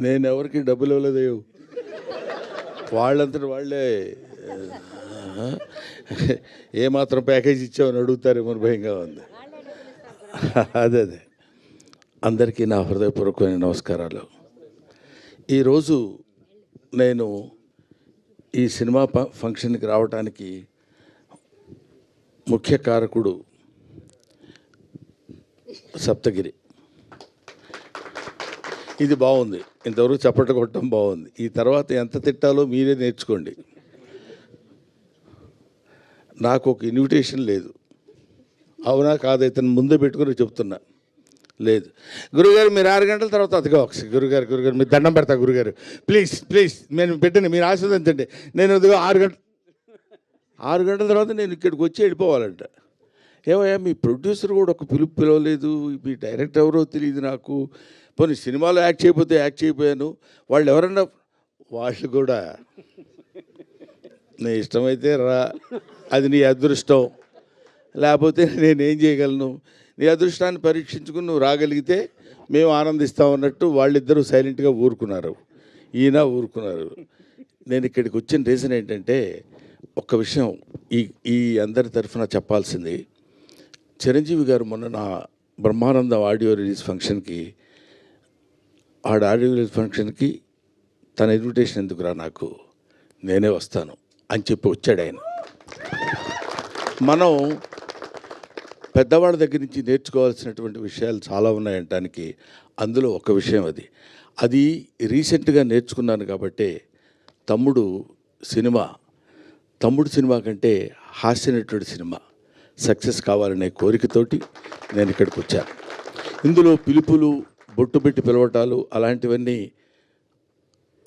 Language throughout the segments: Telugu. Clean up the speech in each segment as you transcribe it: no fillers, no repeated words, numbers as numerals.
నేను ఎవరికి డబ్బులు ఇవ్వలేదు, వాళ్ళంతటి వాళ్ళే ఏమాత్రం ప్యాకేజ్ ఇచ్చామని అడుగుతారేమో భయంగా ఉంది. అదే అందరికీ నా హృదయపూర్వకమైన నమస్కారాలు. ఈరోజు నేను ఈ సినిమా ఫంక్షన్కి రావడానికి ముఖ్య కారకుడు సప్తగిరి. ఇది బాగుంది, ఇంతవరకు చప్పట్లు కొట్టడం బాగుంది. ఈ తర్వాత ఎంత తిట్టాలో మీరే నేర్చుకోండి. నాకు ఒక ఇన్విటేషన్ లేదు, అవునా కాదు, ఇతను ముందే పెట్టుకుని చెప్తున్నా. లేదు గురుగారు, మీరు 6 గంటల తర్వాత అదిగా ఒకసారి గురుగారు మీరు దండం పెడతా గురుగారు, ప్లీజ్ నేను పెట్టండి, మీరు ఆశీర్వదించండి. నేను అదిగో 6 గంటల తర్వాత నేను ఇక్కడికి వచ్చి వెళ్ళిపోవాలంట. ఏమయ్యా, మీ ప్రొడ్యూసర్ కూడా ఒక పిలవలేదు, మీ డైరెక్టర్ ఎవరో తెలియదు నాకు. పోనీ సినిమాలో యాక్ట్ చేయకపోతే యాక్ట్ చేయకపోయాను, వాళ్ళు ఎవరన్నా వాళ్ళు కూడా నీ ఇష్టమైతే రా, అది నీ అదృష్టం, లేకపోతే నేనేం చేయగలను. నీ అదృష్టాన్ని పరీక్షించుకుని నువ్వు రాగలిగితే మేము ఆనందిస్తామన్నట్టు వాళ్ళిద్దరూ సైలెంట్గా ఊరుకున్నారు, ఈయన ఊరుకున్నారు. నేను ఇక్కడికి వచ్చిన రీజన్ ఏంటంటే, ఒక్క విషయం ఈ అందరి తరఫున చెప్పాల్సింది. చిరంజీవి గారు మొన్న నా బ్రహ్మానందం ఆడియో రిలీజ్ ఫంక్షన్కి ఆడియో రిలీజ్ ఫంక్షన్కి తన ఇన్విటేషన్ ఎందుకురా, నాకు నేనే వస్తాను అని చెప్పి వచ్చాడు ఆయన. మనం పెద్దవాళ్ళ దగ్గర నుంచి నేర్చుకోవాల్సినటువంటి విషయాలు చాలా ఉన్నాయంటానికి అందులో ఒక విషయం అది రీసెంట్గా నేర్చుకున్నాను. కాబట్టి తమ్ముడు సినిమా కంటే హాస్యనటుడి సినిమా సక్సెస్ కావాలనే కోరికతోటి నేను ఇక్కడికి వచ్చాను. ఇందులో పిలుపులు, బొట్టు పెట్టి పిలవటాలు అలాంటివన్నీ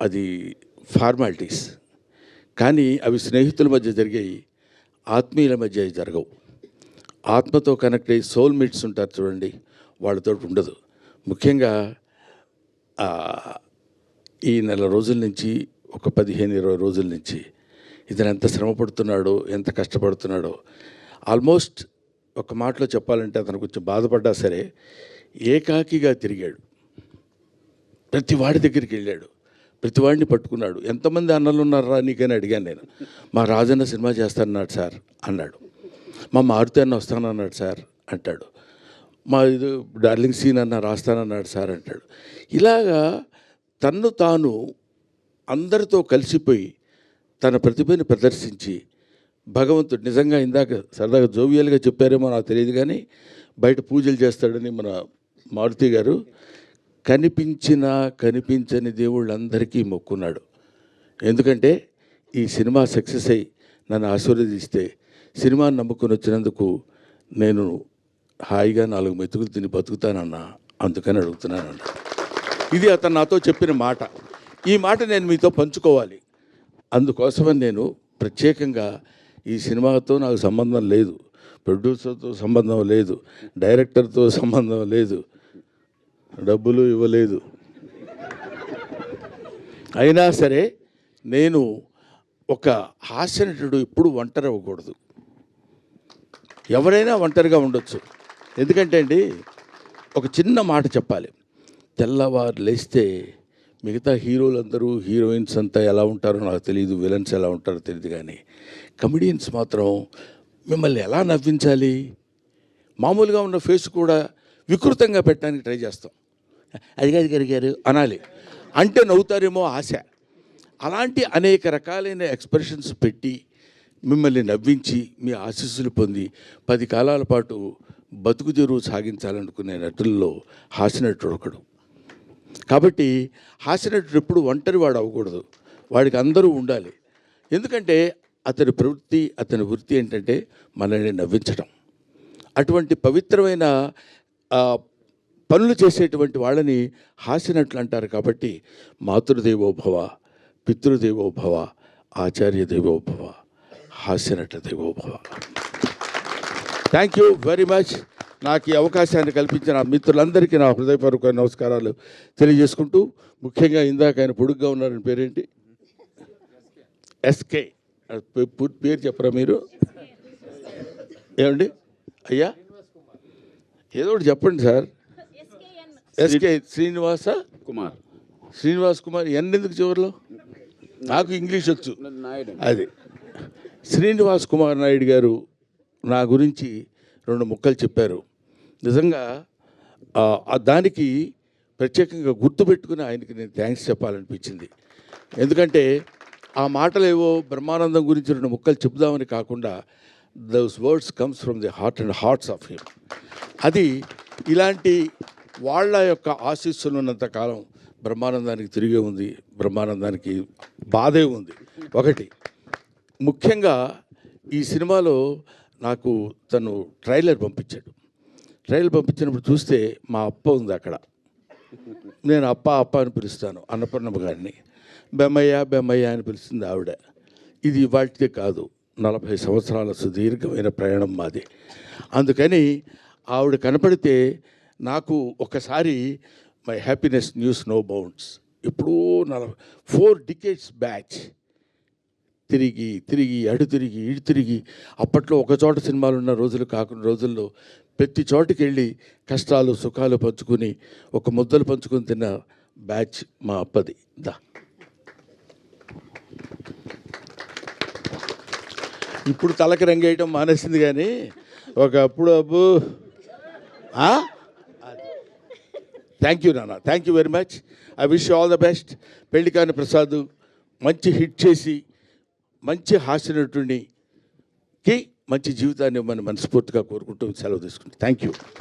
అది ఫార్మాలిటీస్, కానీ అవి స్నేహితుల మధ్య జరిగాయి, ఆత్మీయుల మధ్య జరగవు. ఆత్మతో కనెక్ట్ అయ్యి సోల్మేట్స్ ఉంటారు చూడండి, వాళ్ళతో ఉండదు. ముఖ్యంగా ఈ నెల రోజుల నుంచి, ఒక 15-20 రోజుల నుంచి ఇతను ఎంత శ్రమ పడుతున్నాడో, ఎంత కష్టపడుతున్నాడో. ఆల్మోస్ట్ ఒక మాటలో చెప్పాలంటే అతను కొంచెం బాధపడ్డా సరే ఏకాకిగా తిరిగాడు, ప్రతి వాడి దగ్గరికి వెళ్ళాడు, ప్రతి వాడిని పట్టుకున్నాడు. ఎంతమంది అన్నలు ఉన్నారా నీకని అడిగాను నేను. మా రాజన్న సినిమా చేస్తానన్నాడు సార్ అన్నాడు, మా మారుతి అన్న వస్తానన్నాడు సార్ అంటాడు, మా ఇది డార్లింగ్ సీన్ అన్న రాస్తానన్నాడు సార్ అంటాడు. ఇలాగా తన్ను తాను అందరితో కలిసిపోయి తన ప్రతిభని ప్రదర్శించి భగవంతుడు నిజంగా ఇందాక సరదాగా జోవియల్గా చెప్పారేమో నాకు తెలియదు, కానీ బయట పూజలు చేస్తాడని మన మారుతి గారు కనిపించని దేవుళ్ళందరికీ మొక్కున్నాడు. ఎందుకంటే ఈ సినిమా సక్సెస్ అయ్యి నన్ను ఆశీర్వదిస్తే, సినిమాని నమ్ముకొని వచ్చినందుకు నేను హాయిగా 4 మెతుకులు తిని బతుకుతానన్నా, అందుకని అడుగుతున్నానన్న. ఇది అతను నాతో చెప్పిన మాట. ఈ మాట నేను మీతో పంచుకోవాలి. అందుకోసమని నేను ప్రత్యేకంగా ఈ సినిమాతో నాకు సంబంధం లేదు, ప్రొడ్యూసర్తో సంబంధం లేదు, డైరెక్టర్తో సంబంధం లేదు, డబ్బులు ఇవ్వలేదు. అయినా సరే నేను ఒక హాస్యనటుడు ఎప్పుడు ఒంటరి అవ్వకూడదు. ఎవరైనా ఒంటరిగా ఉండొచ్చు. ఎందుకంటే అండి, ఒక చిన్న మాట చెప్పాలి. తెల్లవారు లేస్తే మిగతా హీరోలందరూ, హీరోయిన్స్ అంతా ఎలా ఉంటారో నాకు తెలియదు, విలన్స్ ఎలా ఉంటారో తెలియదు, కానీ కమెడియన్స్ మాత్రం మిమ్మల్ని ఎలా నవ్వించాలి, మామూలుగా ఉన్న ఫేస్ కూడా వికృతంగా పెట్టడానికి ట్రై చేస్తాం. అదిగాది గారు అనాలి అంటే నవ్వుతారేమో ఆశ. అలాంటి అనేక రకాలైన ఎక్స్ప్రెషన్స్ పెట్టి మిమ్మల్ని నవ్వించి మీ ఆశీస్సులు పొంది 10 కాలాల పాటు బతుకు తెరువు సాగించాలనుకునే నటుల్లో హాస్యనటుడు ఒకడు. కాబట్టి హాస్యనటుడు ఎప్పుడు ఒంటరి వాడు అవ్వకూడదు, వాడికి అందరూ ఉండాలి. ఎందుకంటే అతని ప్రవృత్తి, అతని వృత్తి ఏంటంటే మనల్ని నవ్వించడం. అటువంటి పవిత్రమైన పనులు చేసేటువంటి వాళ్ళని హాస్యనటులు అంటారు. కాబట్టి మాతృదేవోభవ, పితృదేవోభవ, ఆచార్య దేవోభవ, హాస్యనట దేవోభవ. Thank you very much. నాకు ఈ అవకాశాన్ని కల్పించిన మిత్రులందరికీ నా హృదయపూర్వక నమస్కారాలు తెలియజేసుకుంటూ, ముఖ్యంగా ఇందాక ఆయన పొడుగ్గా ఉన్నారని పేరేంటి? ఎస్కే. పూర్తి పేరు చెప్పరా మీరు? ఏమండి అయ్యా, ఏదో ఒకటి చెప్పండి సార్. ఎస్కే శ్రీనివాస శ్రీనివాస్ కుమార్ ఎందుకు చివరిలో నాకు ఇంగ్లీష్ వచ్చు అది. శ్రీనివాస్ కుమార్ నాయుడు గారు నా గురించి 2 ముక్కలు చెప్పారు. నిజంగా దానికి ప్రత్యేకంగా గుర్తుపెట్టుకుని ఆయనకి నేను థ్యాంక్స్ చెప్పాలనిపించింది. ఎందుకంటే ఆ మాటలేవో బ్రహ్మానందం గురించి 2 ముక్కలు చెప్దామని కాకుండా those words comes from the heart and hearts of him. అది ఇలాంటి వాళ్ళ యొక్క ఆశీస్సులు ఉన్నంతకాలం బ్రహ్మానందానికి తిరిగే ఉంది, బ్రహ్మానందానికి బాధే ఉంది. ఒకటి ముఖ్యంగా ఈ సినిమాలో నాకు తను ట్రైలర్ పంపించినప్పుడు చూస్తే మా అప్ప ఉంది అక్కడ. నేను అప్ప అని పిలుస్తాను అన్నపూర్ణమ్మ గారిని, బెమ్మయ్య అని పిలుస్తుంది ఆవిడ. ఇది ఇవాళే కాదు, 40 సంవత్సరాల సుదీర్ఘమైన ప్రయాణం మాది. అందుకని ఆవిడ కనపడితే నాకు ఒకసారి my happiness knows no bounds. ఎప్పుడూ 4 decades బ్యాచ్ తిరిగి అటు తిరిగి అప్పట్లో ఒక చోట సినిమాలు ఉన్న రోజులు కాకుండా రోజుల్లో ప్రతి చోటుకి వెళ్ళి కష్టాలు సుఖాలు పంచుకుని ఒక ముద్దలు పంచుకొని తిన్న బ్యాచ్ మా అప్పది. ఇప్పుడు తలకి రంగేయటం మానేసింది, కానీ ఒకప్పుడు థ్యాంక్ యూ నాన్న, thank you very much. I wish all the best. Pellikani Prasad మంచి హిట్ చేసి మంచి హాస్యనటుడికి మంచి జీవితాన్ని ఇవ్వమని మనస్ఫూర్తిగా కోరుకుంటూ సెలవు తీసుకుంటాను. Thank you.